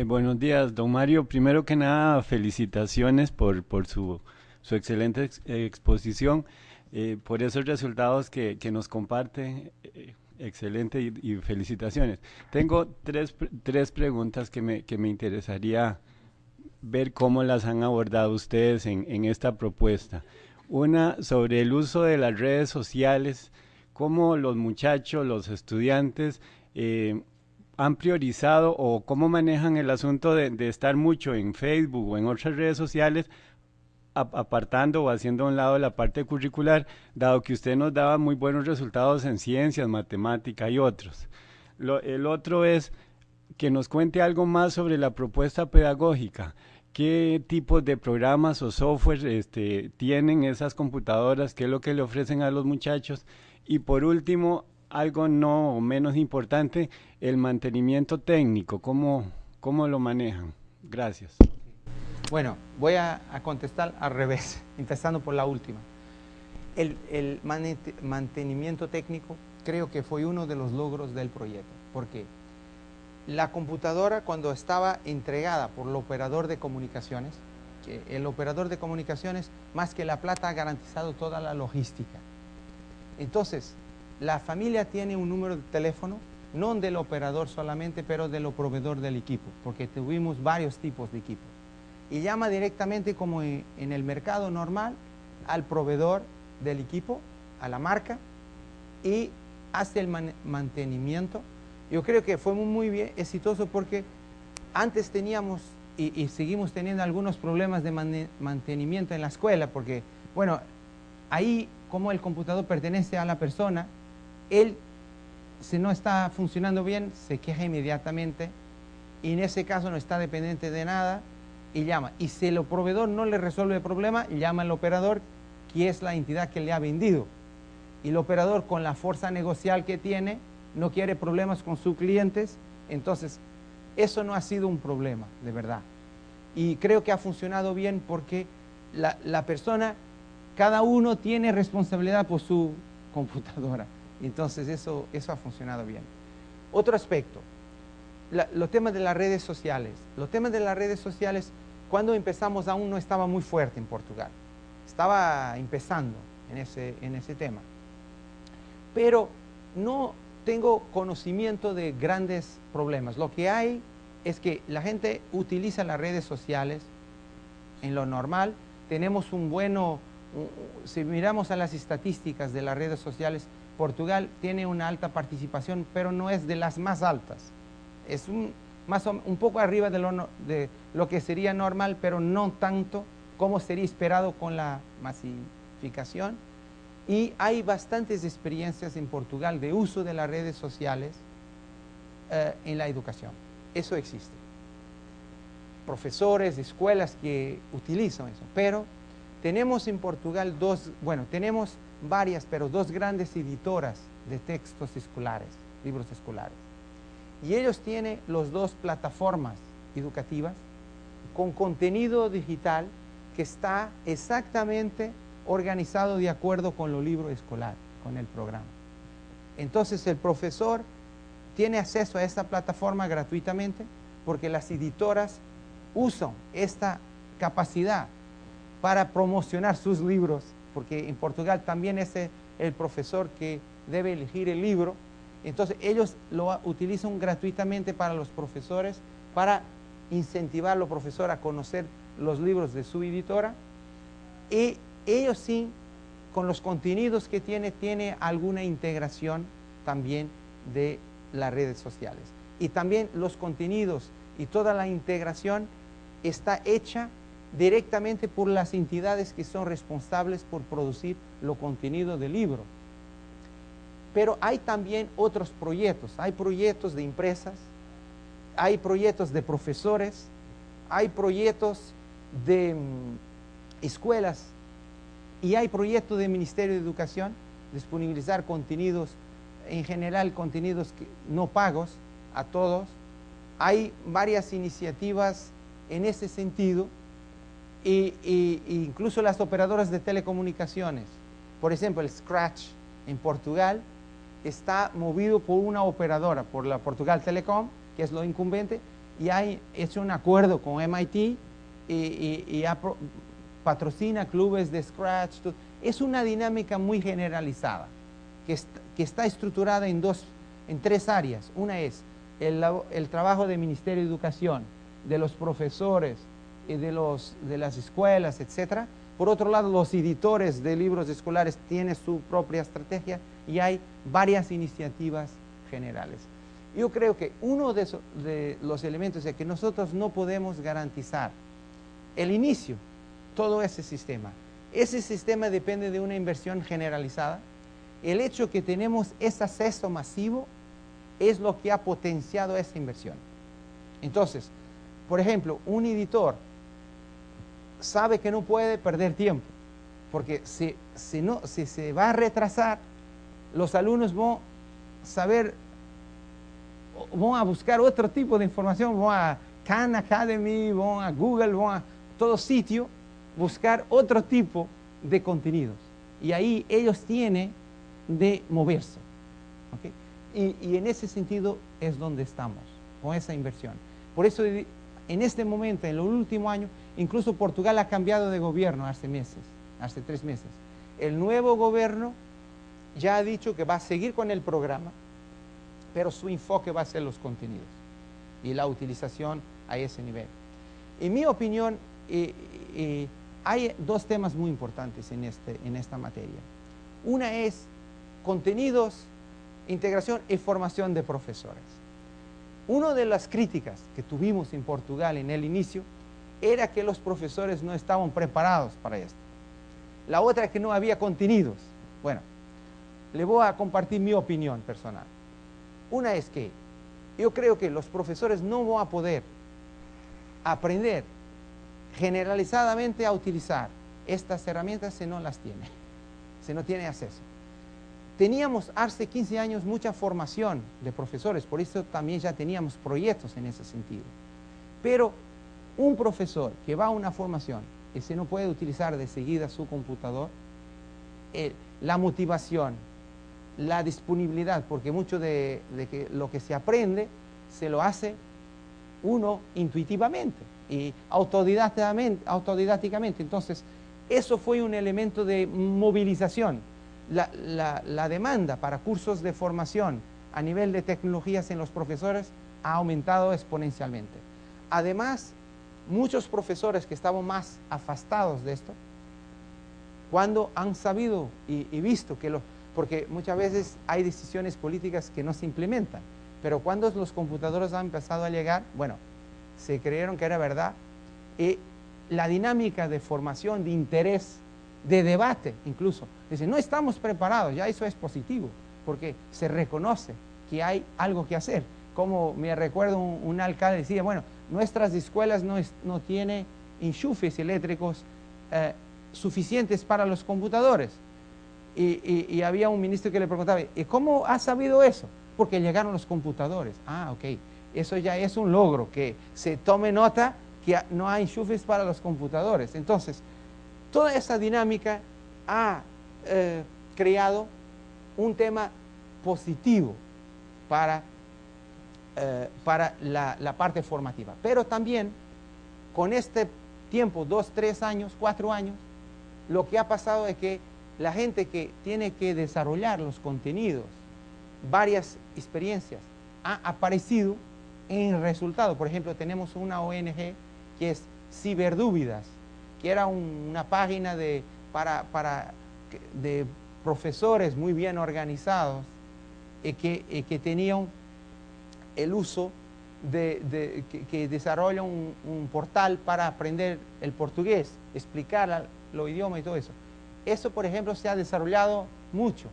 Buenos días, don Mario. Primero que nada, felicitaciones por su excelente exposición, por esos resultados que nos comparte. Excelente y felicitaciones. Tengo tres preguntas que me interesaría ver cómo las han abordado ustedes en esta propuesta. Una sobre el uso de las redes sociales, cómo los muchachos, los estudiantes, han priorizado o cómo manejan el asunto de estar mucho en Facebook o en otras redes sociales, apartando o haciendo a un lado la parte curricular, dado que usted nos daba muy buenos resultados en ciencias, matemática y otros. El otro es que nos cuente algo más sobre la propuesta pedagógica. ¿Qué tipos de programas o software tienen esas computadoras? ¿Qué es lo que le ofrecen a los muchachos? Y por último, algo no menos importante, el mantenimiento técnico. ¿Cómo lo manejan? Gracias. Bueno, voy a contestar al revés, empezando por la última. El mantenimiento técnico creo que fue uno de los logros del proyecto. ¿Por qué? La computadora, cuando estaba entregada por el operador de comunicaciones, que el operador de comunicaciones, más que la plata, ha garantizado toda la logística. Entonces, la familia tiene un número de teléfono, no del operador solamente, pero del proveedor del equipo, porque tuvimos varios tipos de equipos. Y llama directamente, como en el mercado normal, al proveedor del equipo, a la marca, y hace el mantenimiento. Yo creo que fue muy bien exitoso, porque antes teníamos y seguimos teniendo algunos problemas de mantenimiento en la escuela, porque, bueno, ahí, como el computador pertenece a la persona, él, si no está funcionando bien, se queja inmediatamente, y en ese caso no está dependiente de nada, y llama. Y si el proveedor no le resuelve el problema, llama al operador, que es la entidad que le ha vendido. Y el operador, con la fuerza negocial que tiene, no quiere problemas con sus clientes. Entonces, eso no ha sido un problema, de verdad. Y creo que ha funcionado bien, porque la persona, cada uno tiene responsabilidad por su computadora. Entonces, eso ha funcionado bien. Otro aspecto, los temas de las redes sociales. Los temas de las redes sociales, cuando empezamos, aún no estaba muy fuerte en Portugal. Estaba empezando en ese tema. Pero no tengo conocimiento de grandes problemas. Lo que hay es que la gente utiliza las redes sociales en lo normal. Tenemos si miramos a las estadísticas de las redes sociales, Portugal tiene una alta participación, pero no es de las más altas. Es un poco arriba de lo que sería normal, pero no tanto como sería esperado con la masificación. Y hay bastantes experiencias en Portugal de uso de las redes sociales en la educación. Eso existe. Profesores, escuelas que utilizan eso. Pero tenemos en Portugal tenemos varias, pero dos grandes editoras de textos escolares, libros escolares. Y ellos tienen las dos plataformas educativas con contenido digital que está exactamente organizado de acuerdo con los libros escolares, con el programa. Entonces, el profesor tiene acceso a esta plataforma gratuitamente, porque las editoras usan esta capacidad para promocionar sus libros, porque en Portugal también es el profesor que debe elegir el libro. Entonces, ellos lo utilizan gratuitamente para los profesores, para incentivar a los profesores a conocer los libros de su editora. Y ellos sí, con los contenidos que tiene alguna integración también de las redes sociales. Y también los contenidos y toda la integración está hecha directamente por las entidades que son responsables por producir los contenidos del libro. Pero hay también otros proyectos. Hay proyectos de empresas, hay proyectos de profesores, hay proyectos de escuelas, y hay proyectos del Ministerio de Educación, disponibilizar contenidos, en general contenidos no pagos a todos. Hay varias iniciativas en ese sentido, e incluso las operadoras de telecomunicaciones. Por ejemplo, el Scratch en Portugal está movido por una operadora, por la Portugal Telecom, que es lo incumbente, y ha hecho un acuerdo con MIT y patrocina clubes de Scratch. Es una dinámica muy generalizada que está estructurada en tres áreas. Una es el trabajo del Ministerio de Educación, de los profesores, de las escuelas, etc. Por otro lado, los editores de libros escolares tienen su propia estrategia y hay varias iniciativas generales. Yo creo que uno de los elementos es que nosotros no podemos garantizar el inicio, todo ese sistema. Ese sistema depende de una inversión generalizada. El hecho que tenemos ese acceso masivo es lo que ha potenciado esa inversión. Entonces, por ejemplo, un editor sabe que no puede perder tiempo, porque si se va a retrasar, los alumnos van a buscar otro tipo de información, van a Khan Academy, van a Google, van a todo sitio, buscar otro tipo de contenidos. Y ahí ellos tienen de moverse. ¿Okay? Y en ese sentido es donde estamos, con esa inversión. Por eso en este momento, en los últimos años, incluso Portugal ha cambiado de gobierno hace 3 meses. El nuevo gobierno ya ha dicho que va a seguir con el programa, pero su enfoque va a ser los contenidos y la utilización a ese nivel. En mi opinión, hay dos temas muy importantes en esta materia. Una es contenidos, integración y formación de profesores. Una de las críticas que tuvimos en Portugal en el inicio era que los profesores no estaban preparados para esto. La otra es que no había contenidos. Bueno, le voy a compartir mi opinión personal. Una es que yo creo que los profesores no van a poder aprender generalizadamente a utilizar estas herramientas si no las tienen, si no tienen acceso. Teníamos hace 15 años mucha formación de profesores, por eso también ya teníamos proyectos en ese sentido. Pero un profesor que va a una formación y si no puede utilizar de seguida su computador, la motivación, la disponibilidad, porque mucho de que lo que se aprende se lo hace uno intuitivamente y autodidácticamente. Entonces, eso fue un elemento de movilización. La demanda para cursos de formación a nivel de tecnologías en los profesores ha aumentado exponencialmente. Además, muchos profesores que estaban más afastados de esto, cuando han sabido y visto que porque muchas veces hay decisiones políticas que no se implementan, pero cuando los computadores han empezado a llegar, bueno, se creyeron que era verdad, y la dinámica de formación, de interés, de debate incluso, dice, no estamos preparados, ya eso es positivo, porque se reconoce que hay algo que hacer. Como me recuerdo un alcalde decía, bueno, nuestras escuelas no tienen enchufes eléctricos suficientes para los computadores. Y había un ministro que le preguntaba, ¿y cómo ha sabido eso? Porque llegaron los computadores. Ah, ok, eso ya es un logro, que se tome nota que no hay enchufes para los computadores. Entonces, toda esa dinámica ha creado un tema positivo para la parte formativa. Pero también, con este tiempo, 2, 3 años, 4 años, lo que ha pasado es que la gente que tiene que desarrollar los contenidos, varias experiencias, ha aparecido en resultado. Por ejemplo, tenemos una ONG que es Ciberdúvidas, que era una página de profesores muy bien organizados que tenían el uso que desarrolla un portal para aprender el portugués, explicar los idiomas y todo eso. Eso, por ejemplo, se ha desarrollado mucho.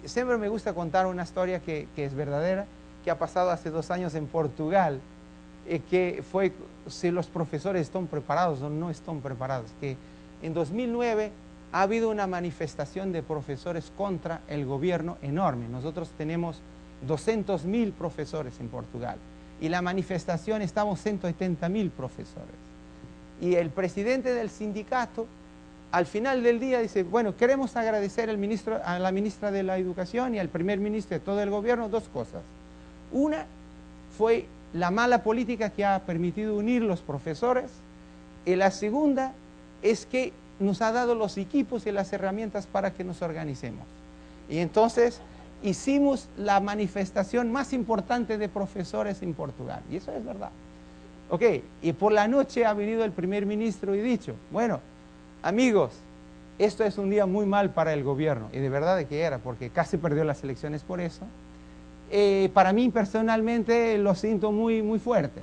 Siempre me gusta contar una historia que es verdadera, que ha pasado hace 2 años en Portugal, que fue si los profesores están preparados o no están preparados. Que en 2009 ha habido una manifestación de profesores contra el gobierno enorme. Nosotros tenemos 200.000 profesores en Portugal y la manifestación estamos 180.000 profesores. Y el presidente del sindicato al final del día dice, bueno, queremos agradecer a la ministra de la Educación y al primer ministro de todo el gobierno 2 cosas. Una fue la mala política que ha permitido unir los profesores, y la segunda es que nos ha dado los equipos y las herramientas para que nos organicemos. Y entonces hicimos la manifestación más importante de profesores en Portugal, y eso es verdad. Ok, y por la noche ha venido el primer ministro y dicho, bueno, amigos, esto es un día muy mal para el gobierno, y de verdad que era, porque casi perdió las elecciones por eso. Para mí personalmente lo siento muy, muy fuerte.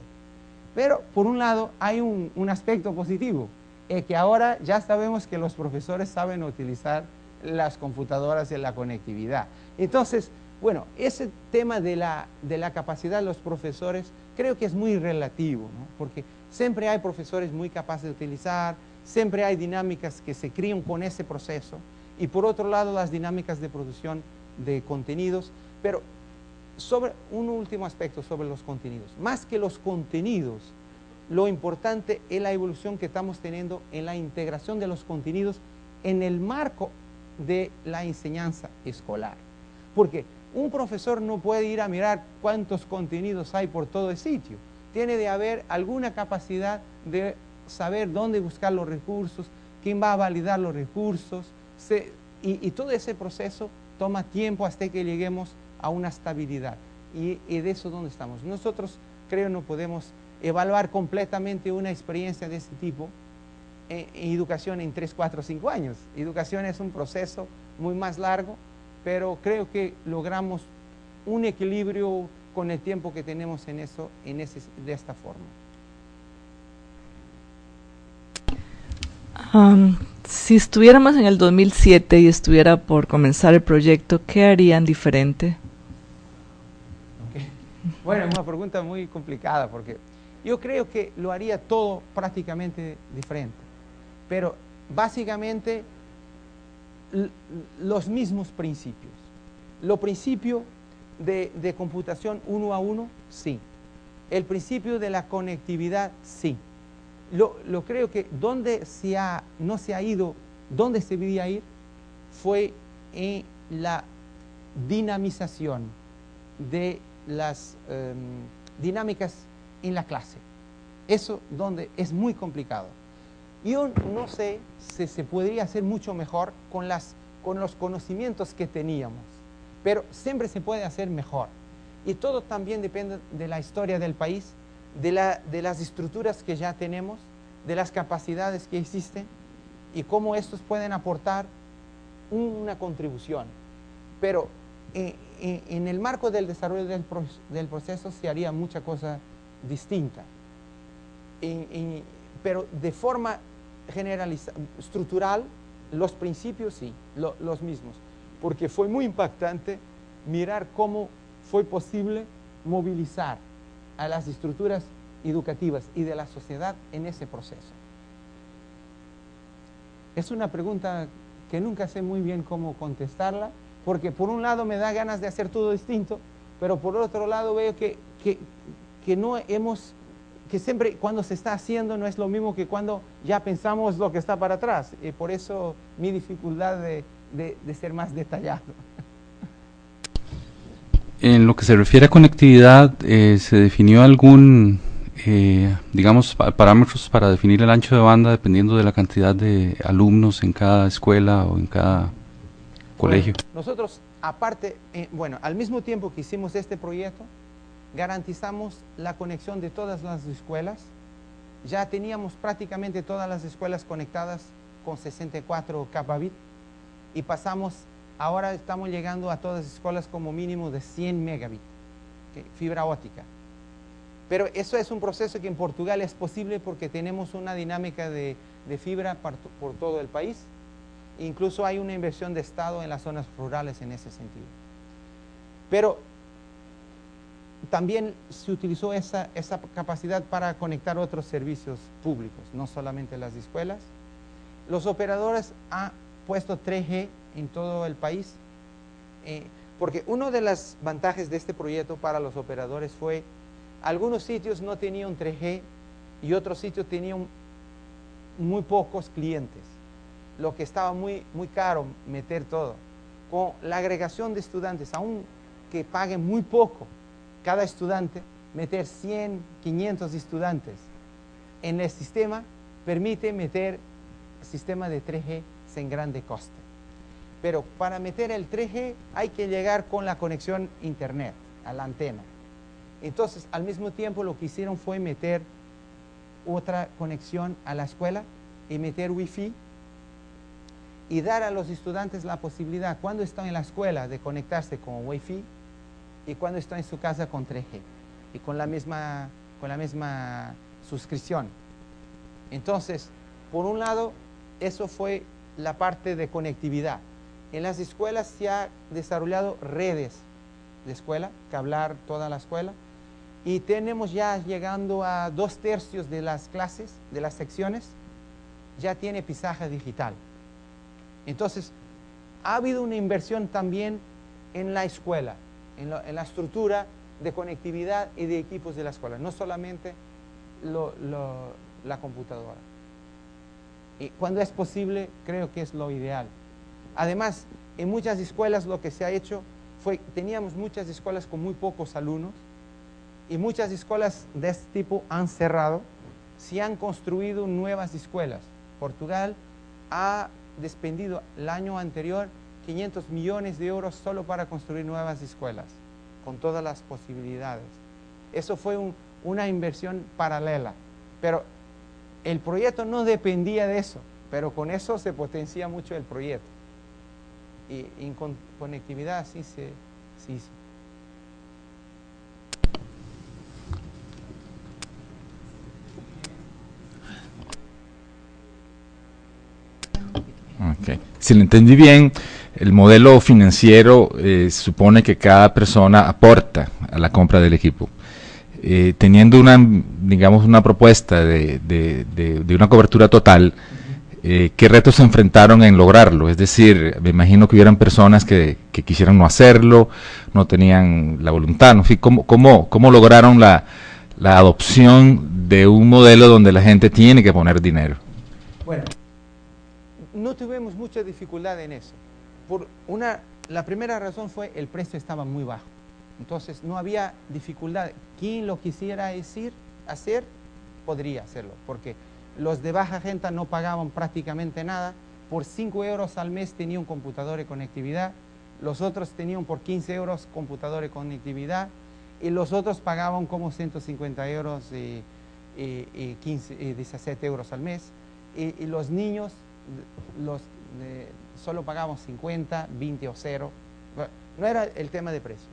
Pero por un lado hay un aspecto positivo, que ahora ya sabemos que los profesores saben utilizar las computadoras y la conectividad. Entonces, bueno, ese tema de la capacidad de los profesores creo que es muy relativo, ¿no? Porque siempre hay profesores muy capaces de utilizar, siempre hay dinámicas que se crían con ese proceso, y por otro lado las dinámicas de producción de contenidos. Pero sobre un último aspecto sobre los contenidos, más que los contenidos, lo importante es la evolución que estamos teniendo en la integración de los contenidos en el marco de la enseñanza escolar. Porque un profesor no puede ir a mirar cuántos contenidos hay por todo el sitio. Tiene de haber alguna capacidad de saber dónde buscar los recursos, quién va a validar los recursos, y todo ese proceso toma tiempo hasta que lleguemos a una estabilidad. Y de eso donde estamos. Nosotros creo no podemos evaluar completamente una experiencia de ese tipo en educación en 3, 4, 5 años. Educación es un proceso muy más largo, pero creo que logramos un equilibrio con el tiempo que tenemos en eso, de esta forma. Si estuviéramos en el 2007 y estuviera por comenzar el proyecto, ¿qué harían diferente? Okay. Bueno, es una pregunta muy complicada porque yo creo que lo haría todo prácticamente diferente, pero básicamente los mismos principios. Los principios de computación 1 a 1, sí. El principio de la conectividad, sí. Lo creo que donde no se ha ido, donde se debía ir, fue en la dinamización de las dinámicas en la clase. Eso donde es muy complicado. Yo no sé si se podría hacer mucho mejor con los conocimientos que teníamos, pero siempre se puede hacer mejor. Y todo también depende de la historia del país, de las estructuras que ya tenemos, de las capacidades que existen y cómo estos pueden aportar una contribución. Pero en el marco del desarrollo del proceso se haría mucha cosa distinta. Pero de forma generalizada, estructural, los principios sí, los mismos. Porque fue muy impactante mirar cómo fue posible movilizar a las estructuras educativas y de la sociedad en ese proceso. Es una pregunta que nunca sé muy bien cómo contestarla, porque por un lado me da ganas de hacer todo distinto, pero por otro lado veo que siempre cuando se está haciendo no es lo mismo que cuando ya pensamos lo que está para atrás. Y por eso mi dificultad de ser más detallado. En lo que se refiere a conectividad, ¿se definió algún, digamos, parámetros para definir el ancho de banda dependiendo de la cantidad de alumnos en cada escuela o en cada colegio? Bueno, nosotros, aparte, al mismo tiempo que hicimos este proyecto, garantizamos la conexión de todas las escuelas. Ya teníamos prácticamente todas las escuelas conectadas con 64 kbps y ahora estamos llegando a todas las escuelas como mínimo de 100 megabits, fibra óptica. Pero eso es un proceso que en Portugal es posible porque tenemos una dinámica de fibra por todo el país. Incluso hay una inversión de Estado en las zonas rurales en ese sentido. Pero también se utilizó esa capacidad para conectar otros servicios públicos, no solamente las escuelas. Los operadores han puesto 3G en todo el país, porque uno de los ventajas de este proyecto para los operadores fue algunos sitios no tenían 3G y otros sitios tenían muy pocos clientes, lo que estaba muy, muy caro meter todo. Con la agregación de estudiantes, aun que paguen muy poco cada estudiante, meter 100, 500 estudiantes en el sistema, permite meter sistema de 3G sin grande coste. Pero para meter el 3G hay que llegar con la conexión internet a la antena. Entonces, al mismo tiempo lo que hicieron fue meter otra conexión a la escuela y meter Wi-Fi y dar a los estudiantes la posibilidad, cuando están en la escuela, de conectarse con Wi-Fi y cuando están en su casa con 3G y con la misma suscripción. Entonces, por un lado, eso fue la parte de conectividad. En las escuelas se ha desarrollado redes de escuela, cablar toda la escuela, y tenemos ya llegando a 2/3 de las clases, de las secciones, ya tiene pisaje digital. Entonces, ha habido una inversión también en la escuela, en la estructura de conectividad y de equipos de la escuela, no solamente la computadora. Y cuando es posible, creo que es lo ideal. Además, en muchas escuelas lo que se ha hecho fue, teníamos muchas escuelas con muy pocos alumnos y muchas escuelas de este tipo han cerrado, se han construido nuevas escuelas. Portugal ha despendido el año anterior 500 millones de euros solo para construir nuevas escuelas, con todas las posibilidades. Eso fue una inversión paralela, pero el proyecto no dependía de eso, pero con eso se potencia mucho el proyecto. Y en conectividad sí se hizo. Okay. Si lo entendí bien, el modelo financiero supone que cada persona aporta a la compra del equipo. Teniendo digamos, una propuesta de una cobertura total, ¿qué retos se enfrentaron en lograrlo? Es decir, me imagino que hubieran personas que quisieran no hacerlo, no tenían la voluntad, ¿no? ¿Cómo lograron la adopción de un modelo donde la gente tiene que poner dinero? Bueno, no tuvimos mucha dificultad en eso. La primera razón fue el precio estaba muy bajo. Entonces no había dificultad. Quien lo quisiera hacer, podría hacerlo. Porque los de baja renta no pagaban prácticamente nada. Por 5 euros al mes tenía un computador de conectividad. Los otros tenían por 15 euros computador de conectividad. Y los otros pagaban como 150 euros y 17 euros al mes. Y los niños solo pagaban 50, 20 o 0. No era el tema de precio.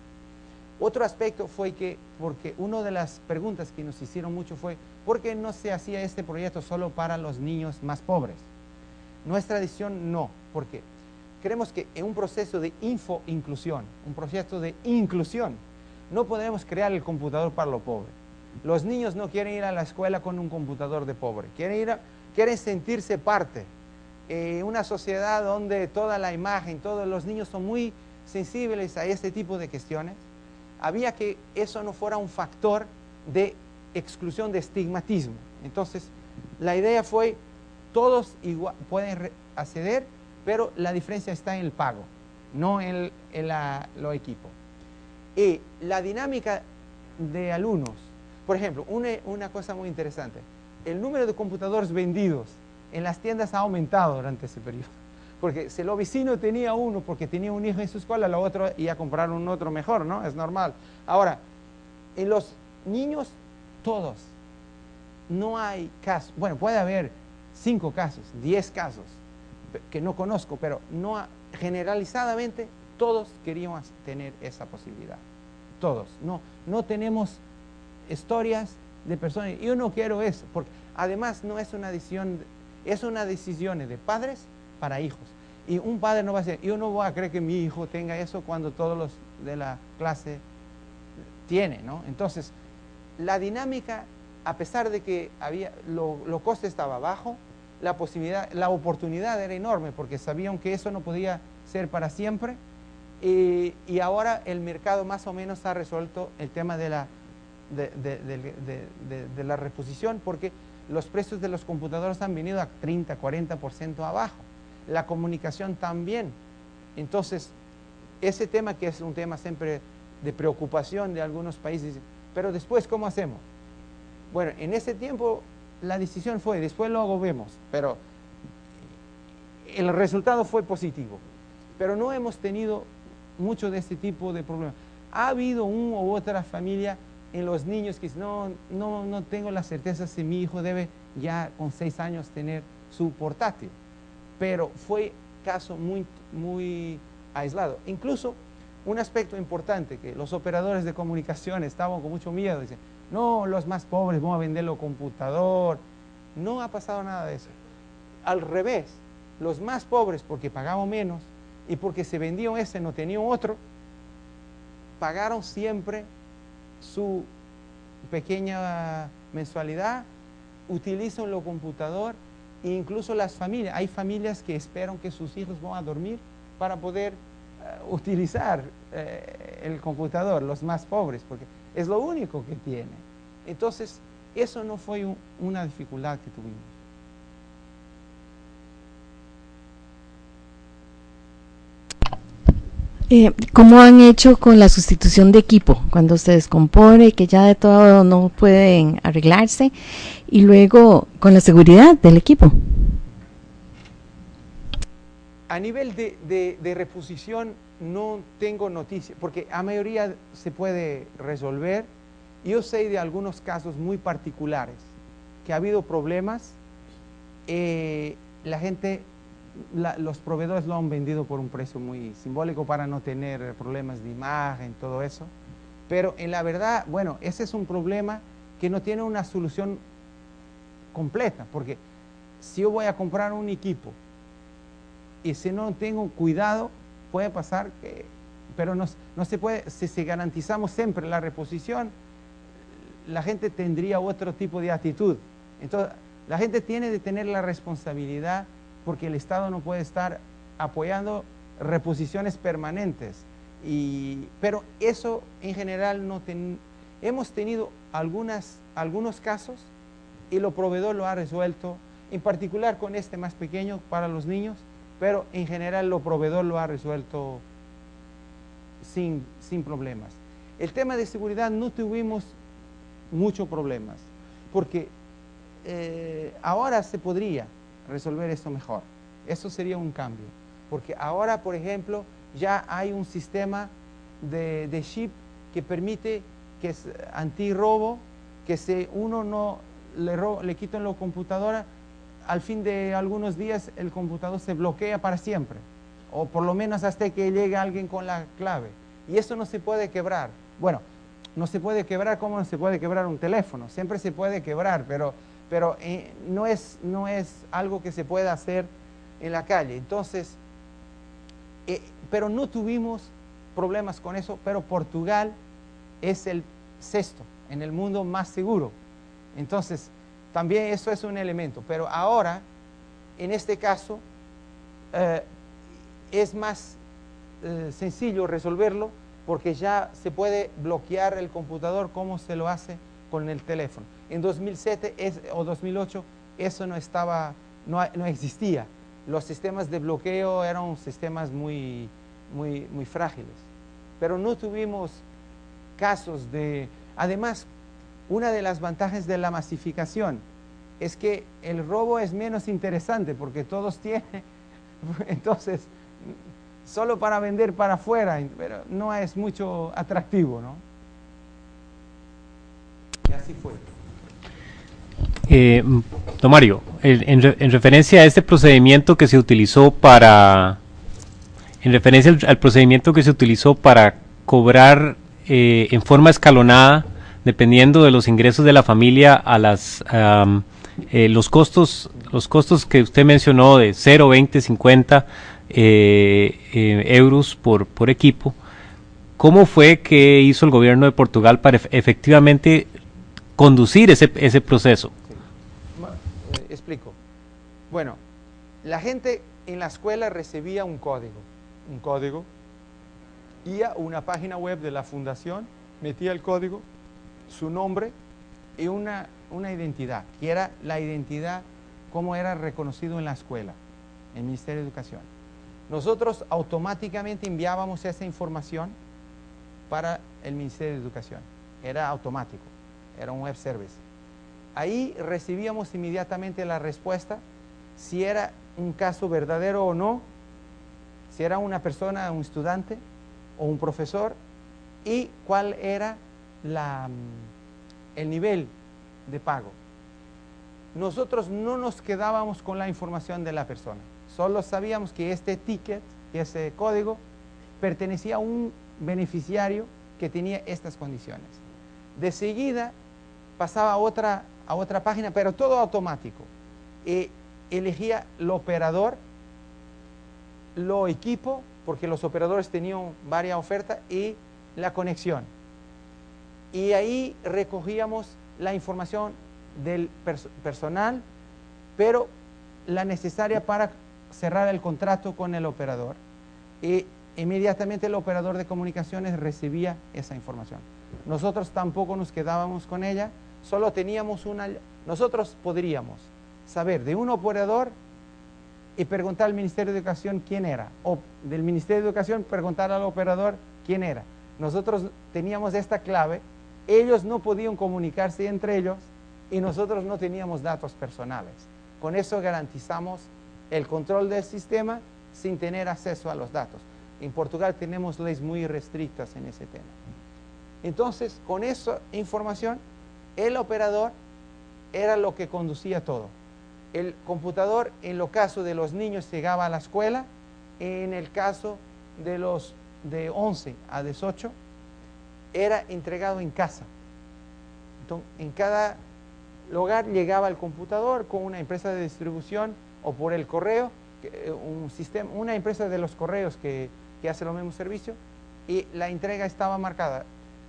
Otro aspecto fue porque una de las preguntas que nos hicieron mucho fue ¿por qué no se hacía este proyecto solo para los niños más pobres? Nuestra decisión no, porque creemos que en un proceso de inclusión, un proceso de inclusión, no podemos crear el computador para lo pobre. Los niños no quieren ir a la escuela con un computador de pobre, quieren sentirse parte. Una sociedad donde toda la imagen, todos los niños son muy sensibles a este tipo de cuestiones. Había que eso no fuera un factor de exclusión, de estigmatismo. Entonces, la idea fue, todos igual, pueden acceder, pero la diferencia está en el pago, no en los equipos. Y la dinámica de alumnos, por ejemplo, una cosa muy interesante, el número de computadores vendidos en las tiendas ha aumentado durante ese periodo. Porque si el vecino tenía uno porque tenía un hijo en su escuela, la otra iba a comprar un otro mejor, ¿no? Es normal. Ahora, en los niños, todos, no hay casos. Bueno, puede haber 5 casos, 10 casos, que no conozco, pero generalizadamente todos queríamos tener esa posibilidad. Todos. No tenemos historias de personas. Yo no quiero eso, porque además no es una decisión, es una decisión de padres para hijos. Y un padre no va a decir, yo no voy a creer que mi hijo tenga eso cuando todos los de la clase tienen, ¿no? Entonces, la dinámica, a pesar de que los costes estaba bajo, la oportunidad era enorme, porque sabían que eso no podía ser para siempre, y ahora el mercado más o menos ha resuelto el tema de la reposición, porque los precios de los computadores han venido a 30, 40% abajo. La comunicación también. Entonces, ese tema que es un tema siempre de preocupación de algunos países, Pero después, ¿cómo hacemos? Bueno, en ese tiempo la decisión fue, después luego vemos, pero el resultado fue positivo. Pero no hemos tenido mucho de este tipo de problemas. Ha habido una u otra familia en los niños que no tengo la certeza si mi hijo debe ya con 6 años tener su portátil. Pero fue caso muy aislado. Incluso un aspecto importante que los operadores de comunicación estaban con mucho miedo. Dicen, no, los más pobres van a vender el computador. No ha pasado nada de eso. Al revés, los más pobres, porque pagaban menos y porque se vendían ese, no tenían otro, pagaron siempre su pequeña mensualidad, utilizan el computador e incluso las familias. Hay familias que esperan que sus hijos van a dormir para poder utilizar el computador, los más pobres, porque es lo único que tiene. Entonces, eso no fue una dificultad que tuvimos. ¿Cómo han hecho con la sustitución de equipo? Cuando se descompone, que ya de todo no pueden arreglarse, y luego con la seguridad del equipo. A nivel de reposición no tengo noticias, porque a mayoría se puede resolver. Yo sé de algunos casos muy particulares que ha habido problemas, la gente, los proveedores lo han vendido por un precio muy simbólico para no tener problemas de imagen, todo eso. Pero en la verdad, bueno, ese es un problema que no tiene una solución completa, porque si yo voy a comprar un equipo y si no tengo cuidado, puede pasar que, pero no se puede, si garantizamos siempre la reposición, la gente tendría otro tipo de actitud. Entonces, la gente tiene que tener la responsabilidad, porque el Estado no puede estar apoyando reposiciones permanentes. Pero eso en general hemos tenido algunos casos y el proveedor lo ha resuelto, en particular con este más pequeño para los niños, pero en general el proveedor lo ha resuelto sin problemas. El tema de seguridad no tuvimos muchos problemas, porque ahora se podría resolver esto mejor. Eso sería un cambio, porque ahora, por ejemplo, ya hay un sistema de chip que permite que es antirrobo, que si uno no le quitan la computadora, al fin de algunos días el computador se bloquea para siempre, o por lo menos hasta que llegue alguien con la clave, y eso no se puede quebrar. Bueno, no se puede quebrar como no se puede quebrar un teléfono, siempre se puede quebrar, pero no es algo que se pueda hacer en la calle. Entonces, pero no tuvimos problemas con eso, pero Portugal es el 6º en el mundo más seguro. Entonces, también eso es un elemento, pero ahora, en este caso, es más sencillo resolverlo, porque ya se puede bloquear el computador como se lo hace con el teléfono. En 2007 o 2008 eso no existía. Los sistemas de bloqueo eran sistemas muy frágiles. Pero no tuvimos casos de... Además, una de las ventajas de la masificación es que el robo es menos interesante porque todos tienen. Entonces, solo para vender para afuera, pero no es mucho atractivo, ¿no? Y así fue. Don Mario, en referencia a este procedimiento que se utilizó al procedimiento que se utilizó para cobrar en forma escalonada, dependiendo de los ingresos de la familia, a los costos que usted mencionó de 0, 20, 50 euros por equipo, ¿cómo fue que hizo el gobierno de Portugal para efectivamente conducir ese proceso? Sí. Explico. Bueno, la gente en la escuela recibía un código, iba a una página web de la fundación, metía el código, su nombre y una identidad, que era la identidad como era reconocido en la escuela, en el Ministerio de Educación. Nosotros automáticamente enviábamos esa información para el Ministerio de Educación. era automático, era un web service. Ahí recibíamos inmediatamente la respuesta, si era un caso verdadero o no, si era una persona, un estudiante o un profesor, y cuál era el nivel de pago. Nosotros no nos quedábamos con la información de la persona, solo sabíamos que este ticket, ese código, pertenecía a un beneficiario que tenía estas condiciones. De seguida pasaba a otra página, pero todo automático. Elegía el operador, lo equipo, porque los operadores tenían varias ofertas, y la conexión. Y ahí recogíamos la información del personal, pero la necesaria para cerrar el contrato con el operador. Y inmediatamente el operador de comunicaciones recibía esa información. Nosotros tampoco nos quedábamos con ella, solo teníamos nosotros podríamos saber de un operador y preguntar al Ministerio de Educación quién era, o del Ministerio de Educación preguntar al operador quién era. Nosotros teníamos esta clave, ellos no podían comunicarse entre ellos y nosotros no teníamos datos personales. Con eso garantizamos el control del sistema sin tener acceso a los datos. En Portugal tenemos leyes muy restrictas en ese tema. Entonces, con esa información, el operador era lo que conducía todo. El computador, en el caso de los niños, llegaba a la escuela. En el caso de los de 11 a 18, era entregado en casa. Entonces, en cada hogar llegaba el computador con una empresa de distribución o por el correo, una empresa de los correos que hace los mismos servicios, y la entrega estaba marcada.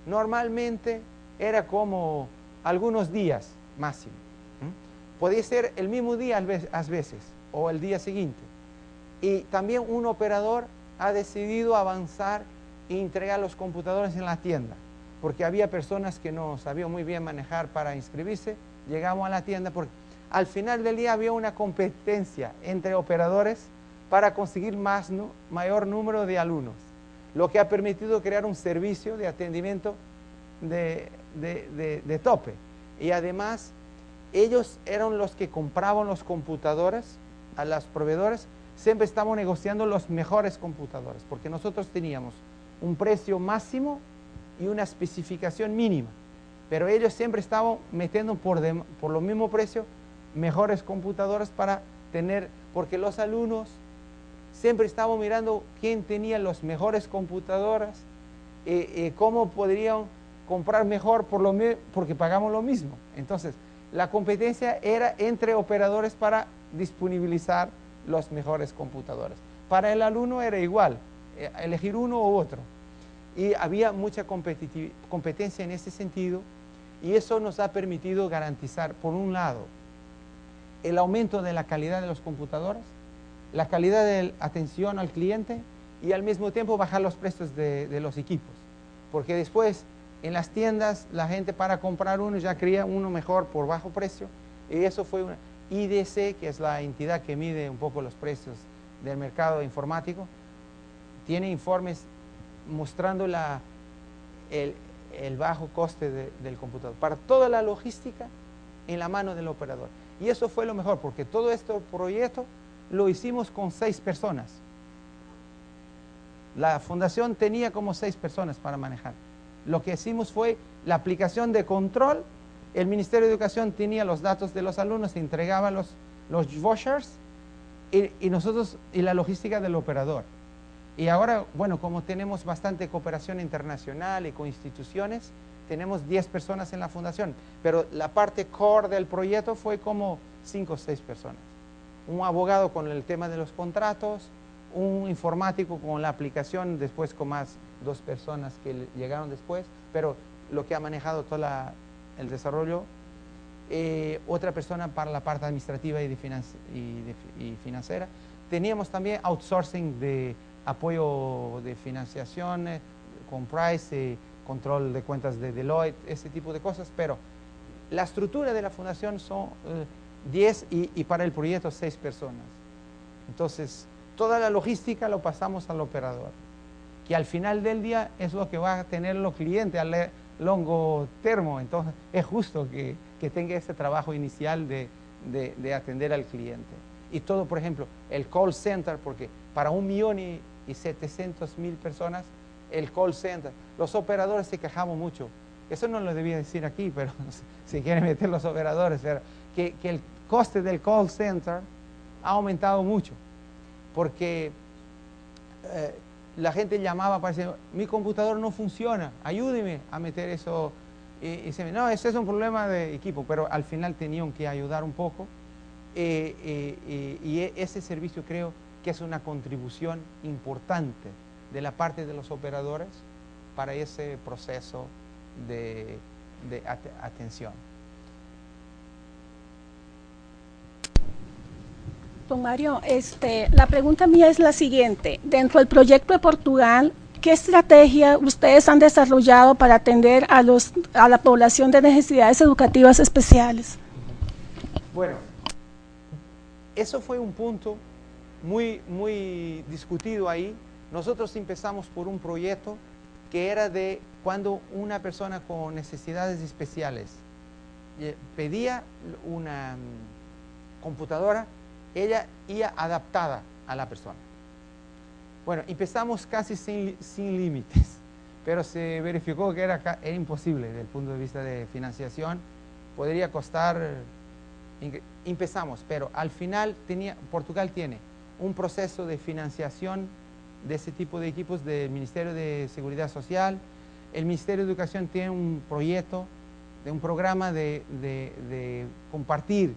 Normalmente era como algunos días máximo. Podía ser el mismo día a veces o el día siguiente. Y también un operador ha decidido avanzar e entregar los computadores en la tienda, porque había personas que no sabían muy bien manejar para inscribirse. Llegamos a la tienda porque al final del día había una competencia entre operadores para conseguir mayor número de alumnos, lo que ha permitido crear un servicio de atendimiento de tope. Y además, ellos eran los que compraban los computadores a los proveedores. Siempre estábamos negociando los mejores computadores, porque nosotros teníamos un precio máximo y una especificación mínima, pero ellos siempre estaban metiendo por lo mismo precio mejores computadores para tener, porque los alumnos siempre estaban mirando quién tenía los mejores computadores, cómo podrían comprar mejor porque pagamos lo mismo. Entonces, la competencia era entre operadores para disponibilizar los mejores computadores. Para el alumno era igual, elegir uno u otro. Y había mucha competencia en ese sentido, y eso nos ha permitido garantizar, por un lado, el aumento de la calidad de los computadores, la calidad de atención al cliente, y al mismo tiempo bajar los precios de los equipos. Porque después, en las tiendas, la gente para comprar uno ya quería uno mejor por bajo precio, y eso fue una IDC, que es la entidad que mide un poco los precios del mercado informático, tiene informes mostrando el bajo coste del computador para toda la logística en la mano del operador. Y eso fue lo mejor, porque todo este proyecto lo hicimos con 6 personas. La fundación tenía como 6 personas para manejar. Lo que hicimos fue la aplicación de control. El Ministerio de Educación tenía los datos de los alumnos, entregaba los vouchers y nosotros, y la logística del operador. Y ahora, bueno, como tenemos bastante cooperación internacional y con instituciones, tenemos 10 personas en la fundación, pero la parte core del proyecto fue como 5 o 6 personas. Un abogado con el tema de los contratos, un informático con la aplicación, después con más 2 personas que llegaron después, pero lo que ha manejado todo el desarrollo, otra persona para la parte administrativa y financiera. Teníamos también outsourcing de apoyo de financiación, con Price, control de cuentas de Deloitte, ese tipo de cosas, pero la estructura de la fundación son 10 y para el proyecto 6 personas. Entonces, toda la logística lo pasamos al operador, que al final del día es lo que va a tener los clientes. longo termo, entonces es justo que tenga ese trabajo inicial de atender al cliente. Y todo, por ejemplo, el call center, porque para 1.700.000 personas, el call center, los operadores se quejamos mucho. Eso no lo debía decir aquí, pero si quieren meter los operadores, que el coste del call center ha aumentado mucho, porque la gente llamaba para decir, mi computador no funciona, ayúdeme a meter eso. Y dicen, no, ese es un problema de equipo, pero al final tenían que ayudar un poco. Y ese servicio creo que es una contribución importante de la parte de los operadores para ese proceso de atención. Don Mario, la pregunta mía es la siguiente. Dentro del proyecto de Portugal, ¿qué estrategia ustedes han desarrollado para atender a la población de necesidades educativas especiales? Bueno, eso fue un punto muy discutido ahí. Nosotros empezamos por un proyecto que era de cuando una persona con necesidades especiales pedía una computadora, ella iba adaptada a la persona. Bueno, empezamos casi sin límites, pero se verificó que era imposible desde el punto de vista de financiación. Podría costar, empezamos, pero al final Portugal tiene un proceso de financiación de ese tipo de equipos del Ministerio de Seguridad Social. El Ministerio de Educación tiene un proyecto, un programa de compartir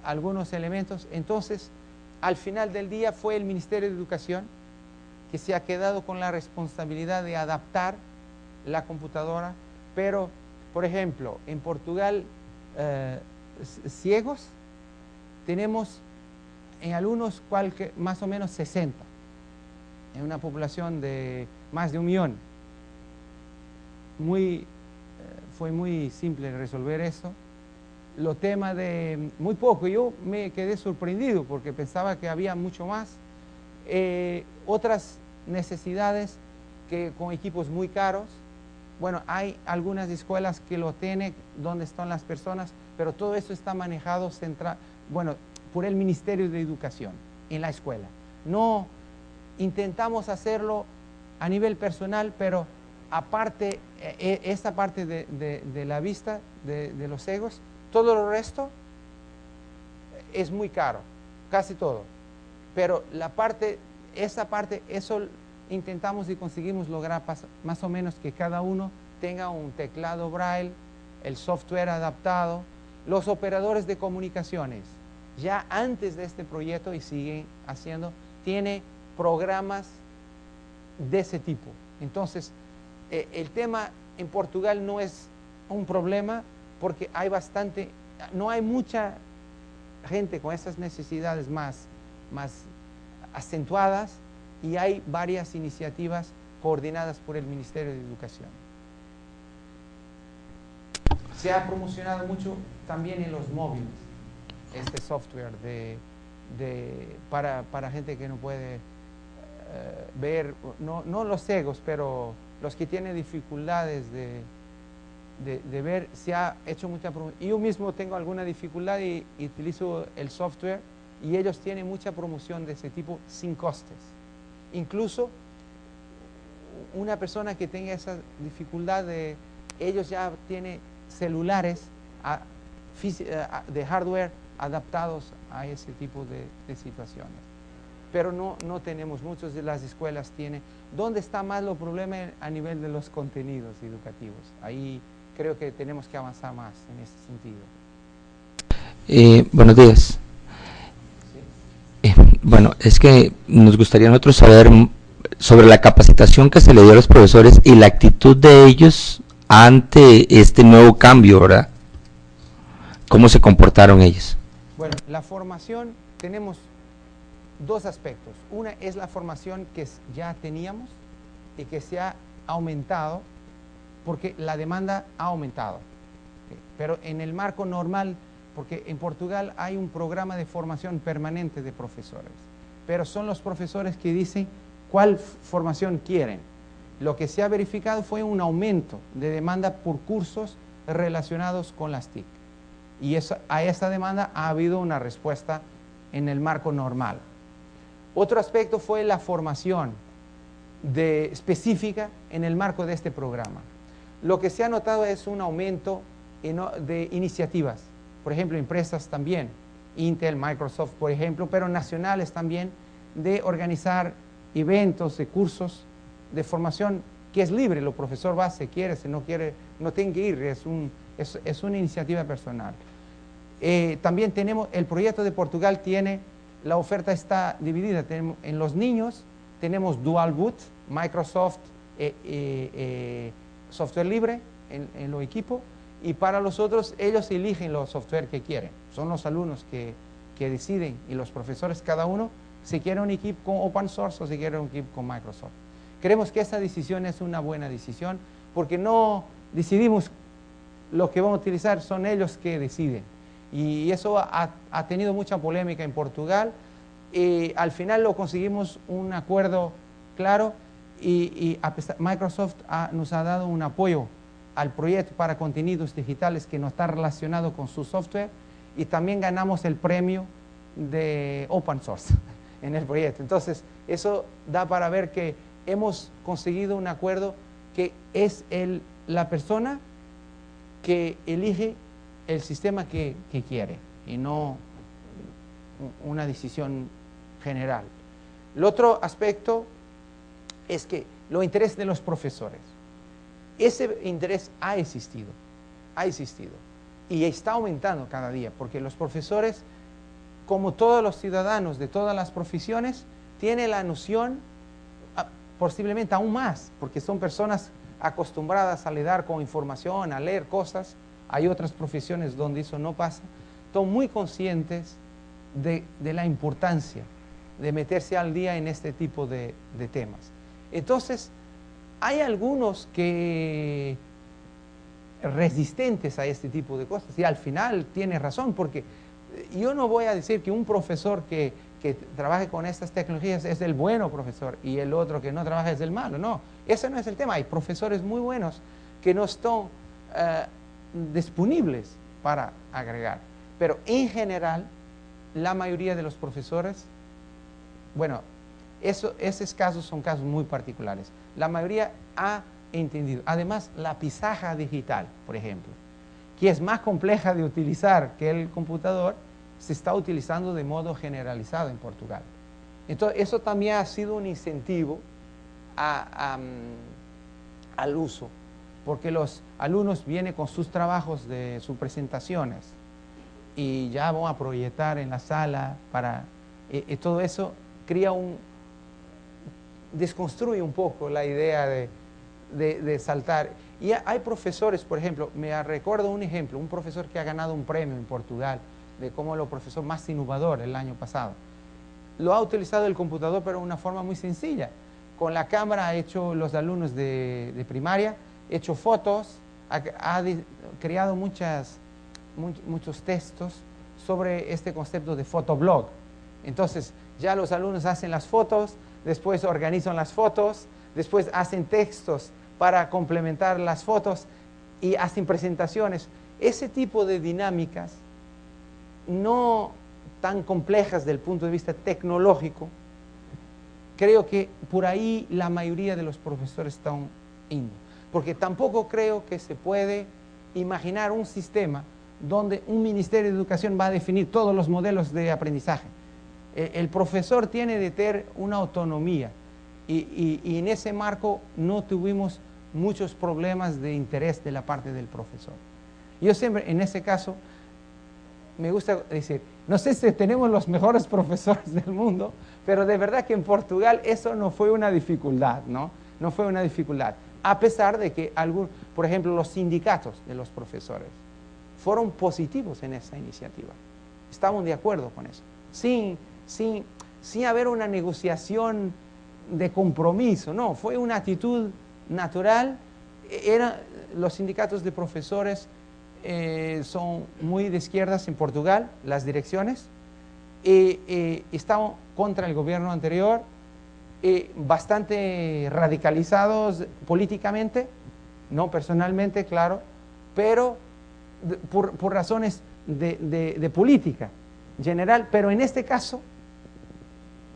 algunos elementos. Entonces, al final del día fue el Ministerio de Educación que se ha quedado con la responsabilidad de adaptar la computadora, pero, por ejemplo, en Portugal, ciegos, tenemos en alumnos más o menos 60, en una población de más de 1 millón. Fue muy simple resolver eso. Lo tema de muy poco, yo me quedé sorprendido porque pensaba que había mucho más. Otras necesidades que con equipos muy caros. Bueno, hay algunas escuelas que lo tienen, donde están las personas, pero todo eso está manejado por el Ministerio de Educación en la escuela. No intentamos hacerlo a nivel personal, pero aparte, esta parte de la vista de los ciegos, todo lo resto es muy caro, casi todo. Pero eso intentamos y conseguimos lograr más o menos que cada uno tenga un teclado braille, el software adaptado. Los operadores de comunicaciones, ya antes de este proyecto y siguen haciendo, tiene programas de ese tipo. Entonces, el tema en Portugal no es un problema porque no hay mucha gente con esas necesidades más acentuadas y hay varias iniciativas coordinadas por el Ministerio de Educación. Se ha promocionado mucho también en los móviles este software para gente que no puede ver, no los ciegos, pero los que tienen dificultades de ver. Se ha hecho mucha promoción. Yo mismo tengo alguna dificultad y utilizo el software y ellos tienen mucha promoción de ese tipo sin costes. Incluso una persona que tenga esa dificultad, ellos ya tienen celulares de hardware adaptados a ese tipo de situaciones. Pero no tenemos, muchas de las escuelas tienen. ¿Dónde está más los problemas? A nivel de los contenidos educativos. Ahí creo que tenemos que avanzar más en ese sentido. Buenos días. ¿Sí? Bueno, es que nos gustaría a nosotros saber sobre la capacitación que se le dio a los profesores y la actitud de ellos ante este nuevo cambio, ¿verdad? ¿Cómo se comportaron ellos? Bueno, la formación, tenemos dos aspectos. Una es la formación que ya teníamos y que se ha aumentado porque la demanda ha aumentado. Pero en el marco normal, porque en Portugal hay un programa de formación permanente de profesores, pero son los profesores que dicen cuál formación quieren. lo que se ha verificado fue un aumento de demanda por cursos relacionados con las TIC. Y a esa demanda ha habido una respuesta en el marco normal. Otro aspecto fue la formación específica en el marco de este programa. Lo que se ha notado es un aumento de iniciativas, por ejemplo, empresas también, Intel, Microsoft, por ejemplo, pero nacionales también, de organizar eventos, de cursos de formación que es libre, el profesor va, se quiere, si no quiere, no tiene que ir, es una iniciativa personal. También tenemos, el proyecto de Portugal tiene, la oferta está dividida, en los niños tenemos Dual Boot, Microsoft, software libre en los equipos, y para los otros ellos eligen los software que quieren, son los alumnos que deciden, y los profesores cada uno si quiere un equipo con open source o si quiere un equipo con Microsoft. Creemos que esa decisión es una buena decisión porque no decidimos lo que vamos a utilizar, son ellos que deciden. Y eso ha tenido mucha polémica en Portugal. Al final lo conseguimos un acuerdo claro y Microsoft nos ha dado un apoyo al proyecto para contenidos digitales que no está relacionado con su software, y también ganamos el premio de open source en el proyecto. Entonces eso da para ver que hemos conseguido un acuerdo que es la persona que elige el sistema que quiere y no una decisión general. El otro aspecto es que los intereses de los profesores. Ese interés ha existido y está aumentando cada día, porque los profesores, como todos los ciudadanos de todas las profesiones, tienen la noción, posiblemente aún más, porque son personas acostumbradas a lidiar con información, a leer cosas. Hay otras profesiones donde eso no pasa. Son muy conscientes de la importancia de meterse al día en este tipo de temas. Entonces, hay algunos que resistentes a este tipo de cosas, y al final tiene razón, porque yo no voy a decir que un profesor que trabaje con estas tecnologías es el bueno profesor y el otro que no trabaja es el malo. No, ese no es el tema. Hay profesores muy buenos que no están disponibles para agregar, pero en general la mayoría de los profesores, bueno, esos casos son casos muy particulares. La mayoría ha entendido. Además, la pizarra digital, por ejemplo, que es más compleja de utilizar que el computador, se está utilizando de modo generalizado en Portugal. Entonces, eso también ha sido un incentivo al uso, porque los alumnos vienen con sus trabajos de sus presentaciones y ya van a proyectar en la sala para... todo eso crea desconstruye un poco la idea de saltar. Y hay profesores, por ejemplo, me recuerdo un ejemplo, un profesor que ha ganado un premio en Portugal, de como el profesor más innovador el año pasado. Lo ha utilizado el computador, pero de una forma muy sencilla. Con la cámara ha hecho los alumnos de primaria, ha hecho fotos, ha creado muchos textos sobre este concepto de fotoblog. Entonces, ya los alumnos hacen las fotos, después organizan las fotos, después hacen textos para complementar las fotos y hacen presentaciones. Ese tipo de dinámicas no tan complejas desde el punto de vista tecnológico, creo que por ahí la mayoría de los profesores están yendo. Porque tampoco creo que se puede imaginar un sistema donde un Ministerio de Educación va a definir todos los modelos de aprendizaje. El profesor tiene de tener una autonomía y en ese marco no tuvimos muchos problemas de interés de la parte del profesor. Yo siempre, en ese caso, me gusta decir, no sé si tenemos los mejores profesores del mundo, pero de verdad que en Portugal eso no fue una dificultad, ¿no? No fue una dificultad. A pesar de que, por ejemplo, los sindicatos de los profesores fueron positivos en esa iniciativa. Estaban de acuerdo con eso. Sin haber una negociación de compromiso, no, fue una actitud natural. Los sindicatos de profesores son muy de izquierdas en Portugal, las direcciones, estaban contra el gobierno anterior bastante radicalizados políticamente, no personalmente, claro, pero por razones de política general, pero en este caso,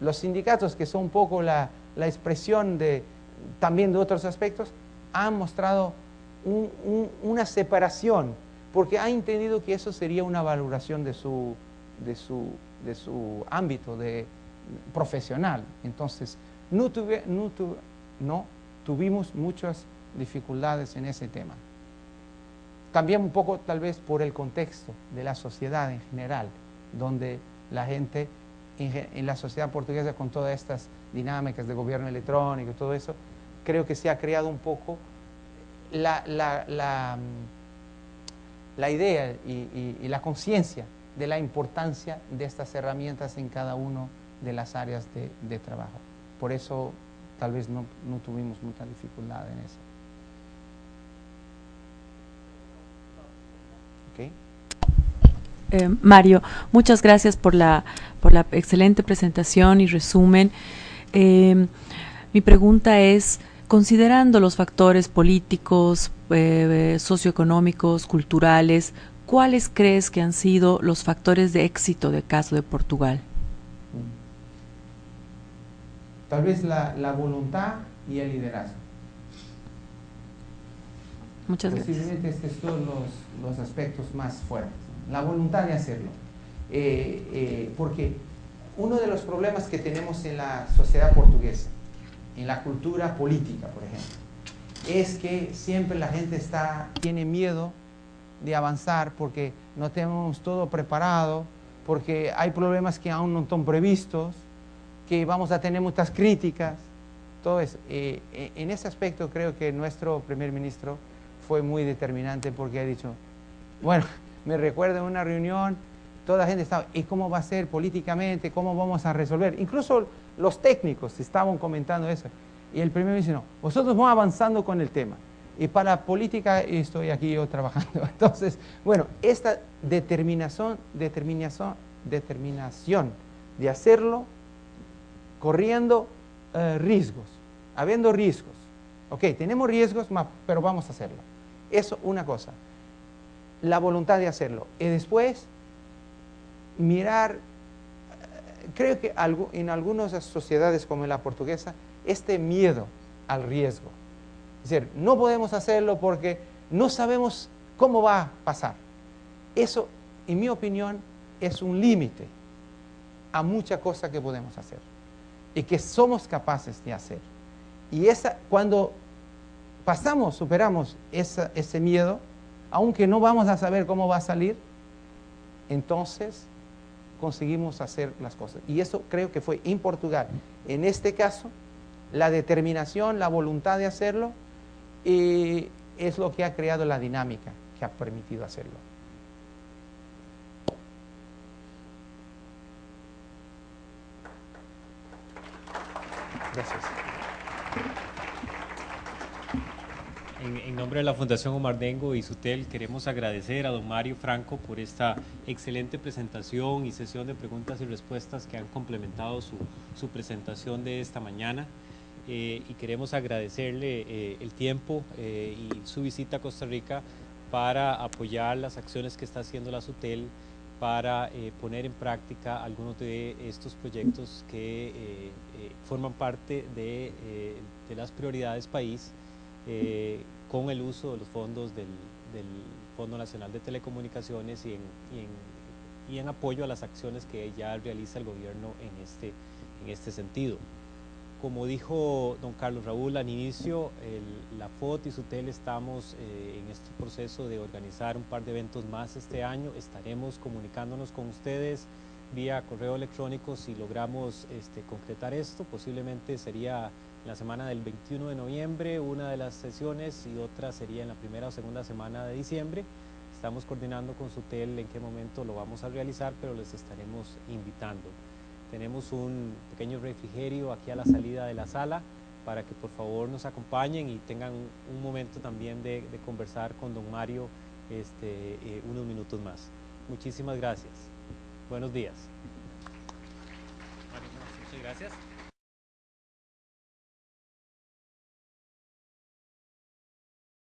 los sindicatos, que son un poco la expresión también de otros aspectos, han mostrado una separación, porque han entendido que eso sería una valoración de su ámbito profesional. Entonces, no tuvimos muchas dificultades en ese tema. También un poco tal vez por el contexto de la sociedad en general, donde la gente en la sociedad portuguesa, con todas estas dinámicas de gobierno electrónico y todo eso, creo que se ha creado un poco la idea y la conciencia de la importancia de estas herramientas en cada una de las áreas de trabajo. Por eso tal vez no tuvimos mucha dificultad en eso. ¿Okay? Mario, muchas gracias por la excelente presentación y resumen. Mi pregunta es, considerando los factores políticos, socioeconómicos, culturales, ¿cuáles crees que han sido los factores de éxito del caso de Portugal? Tal vez la voluntad y el liderazgo. Muchas gracias. Posiblemente estos son los aspectos más fuertes. La voluntad de hacerlo. Porque uno de los problemas que tenemos en la sociedad portuguesa, en la cultura política, por ejemplo, es que siempre la gente tiene miedo de avanzar porque no tenemos todo preparado, porque hay problemas que aún no están previstos, que vamos a tener muchas críticas, todo eso. En ese aspecto creo que nuestro primer ministro fue muy determinante, porque ha dicho, bueno, me recuerdo en una reunión, toda la gente estaba, ¿y cómo va a ser políticamente? ¿Cómo vamos a resolver? Incluso los técnicos estaban comentando eso. Y el primer ministro dice, no, vosotros vamos avanzando con el tema. Y para la política estoy aquí yo trabajando. Entonces, bueno, esta determinación de hacerlo corriendo riesgos, habiendo riesgos. Ok, tenemos riesgos, pero vamos a hacerlo. Eso una cosa. La voluntad de hacerlo. Y después, mirar, creo que en algunas sociedades como la portuguesa, este miedo al riesgo. Es decir, no podemos hacerlo porque no sabemos cómo va a pasar. Eso, en mi opinión, es un límite a muchas cosas que podemos hacer y que somos capaces de hacer. Y cuando superamos ese miedo, aunque no vamos a saber cómo va a salir, entonces conseguimos hacer las cosas. Y eso creo que fue en Portugal. En este caso, la determinación, la voluntad de hacerlo, es lo que ha creado la dinámica que ha permitido hacerlo. Gracias. En nombre de la Fundación Omar Dengo y SUTEL queremos agradecer a don Mario Franco por esta excelente presentación y sesión de preguntas y respuestas que han complementado su presentación de esta mañana. Y queremos agradecerle el tiempo y su visita a Costa Rica para apoyar las acciones que está haciendo la SUTEL para poner en práctica algunos de estos proyectos que forman parte de las prioridades país, con el uso de los fondos del Fondo Nacional de Telecomunicaciones y en apoyo a las acciones que ya realiza el gobierno en este sentido. Como dijo don Carlos Raúl al inicio, la FOT y SUTEL estamos en este proceso de organizar un par de eventos más este año. Estaremos comunicándonos con ustedes vía correo electrónico si logramos concretar esto. Posiblemente sería la semana del 21 de noviembre una de las sesiones y otra sería en la primera o segunda semana de diciembre. Estamos coordinando con SUTEL en qué momento lo vamos a realizar, pero les estaremos invitando. Tenemos un pequeño refrigerio aquí a la salida de la sala para que por favor nos acompañen y tengan un momento también de conversar con don Mario unos minutos más. Muchísimas gracias. Buenos días. Muchas gracias.